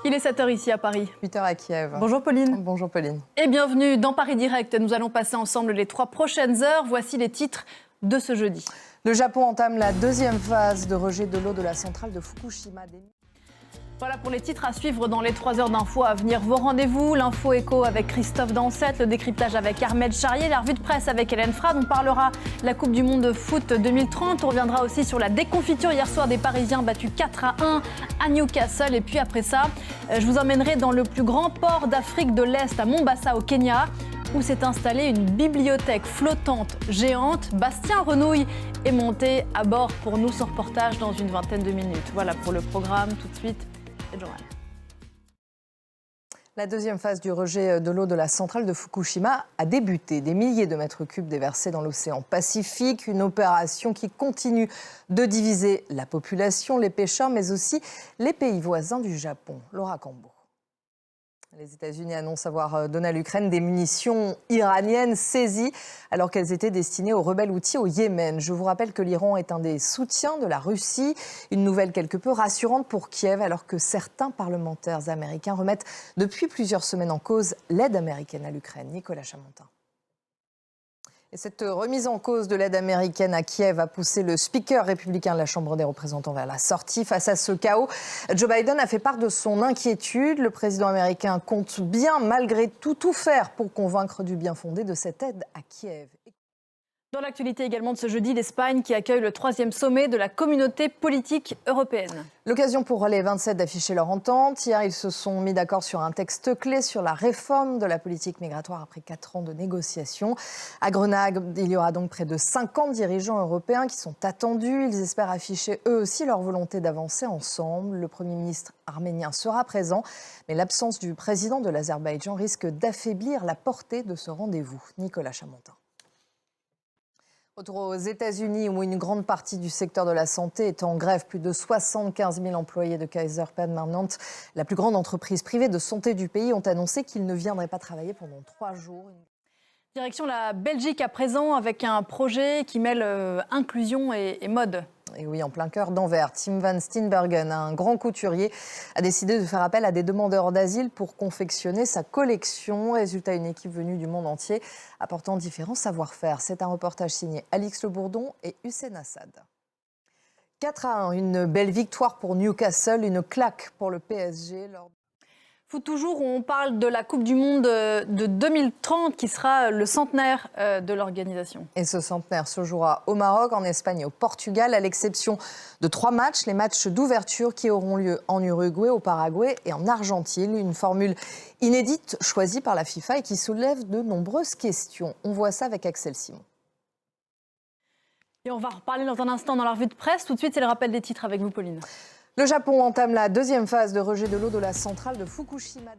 Il est 7h ici à Paris. 8h à Kiev. Bonjour Pauline. Bonjour Pauline. Et bienvenue dans Paris Direct. Nous allons passer ensemble les 3 prochaines heures. Voici les titres de ce jeudi. Le Japon entame la deuxième phase de rejet de l'eau de la centrale de Fukushima. Voilà pour les titres à suivre dans les 3 heures d'infos à venir. Vos rendez-vous, l'info éco avec Christophe Dansette, le décryptage avec Armel Charrier, la revue de presse avec Hélène Frade. On parlera de la Coupe du Monde de foot 2030. On reviendra aussi sur la déconfiture hier soir des Parisiens battus 4-1 à Newcastle. Et puis après ça, je vous emmènerai dans le plus grand port d'Afrique de l'Est, à Mombasa au Kenya, où s'est installée une bibliothèque flottante géante. Bastien Renouille est monté à bord pour nous, ce reportage dans une vingtaine de minutes. Voilà pour le programme. Tout de suite, c'est le journal. La deuxième phase du rejet de l'eau de la centrale de Fukushima a débuté. Des milliers de mètres cubes déversés dans l'océan Pacifique. Une opération qui continue de diviser la population, les pêcheurs, mais aussi les pays voisins du Japon. Laura Cambo. Les États-Unis annoncent avoir donné à l'Ukraine des munitions iraniennes saisies alors qu'elles étaient destinées aux rebelles houthis au Yémen. Je vous rappelle que l'Iran est un des soutiens de la Russie. Une nouvelle quelque peu rassurante pour Kiev alors que certains parlementaires américains remettent depuis plusieurs semaines en cause l'aide américaine à l'Ukraine. Nicolas Chamontin. Et cette remise en cause de l'aide américaine à Kiev a poussé le speaker républicain de la Chambre des représentants vers la sortie. Face à ce chaos, Joe Biden a fait part de son inquiétude. Le président américain compte bien, malgré tout faire pour convaincre du bien fondé de cette aide à Kiev. Dans l'actualité également de ce jeudi, l'Espagne qui accueille le 3e sommet de la communauté politique européenne. L'occasion pour les 27 d'afficher leur entente. Hier, ils se sont mis d'accord sur un texte clé sur la réforme de la politique migratoire après 4 ans de négociations. À Grenade, il y aura donc près de 50 dirigeants européens qui sont attendus. Ils espèrent afficher eux aussi leur volonté d'avancer ensemble. Le Premier ministre arménien sera présent, mais l'absence du président de l'Azerbaïdjan risque d'affaiblir la portée de ce rendez-vous. Nicolas Chamontin. Retour aux États-Unis où une grande partie du secteur de la santé est en grève. Plus de 75 000 employés de Kaiser Permanente, la plus grande entreprise privée de santé du pays, ont annoncé qu'ils ne viendraient pas travailler pendant 3 jours. Direction la Belgique à présent avec un projet qui mêle inclusion et mode. Et oui, en plein cœur d'Anvers, Tim Van Steenbergen, un grand couturier, a décidé de faire appel à des demandeurs d'asile pour confectionner sa collection. Résultat, une équipe venue du monde entier apportant différents savoir-faire. C'est un reportage signé Alix Le Bourdon et Hussein Assad. 4-1, une belle victoire pour Newcastle, une claque pour le PSG. Foot toujours, on parle de la Coupe du Monde de 2030 qui sera le centenaire de l'organisation. Et ce centenaire se jouera au Maroc, en Espagne et au Portugal, à l'exception de 3 matchs, les matchs d'ouverture qui auront lieu en Uruguay, au Paraguay et en Argentine. Une formule inédite choisie par la FIFA et qui soulève de nombreuses questions. On voit ça avec Axel Simon. Et on va en reparler dans un instant dans la revue de presse. Tout de suite, c'est le rappel des titres avec vous, Pauline. Le Japon entame la deuxième phase de rejet de l'eau de la centrale de Fukushima.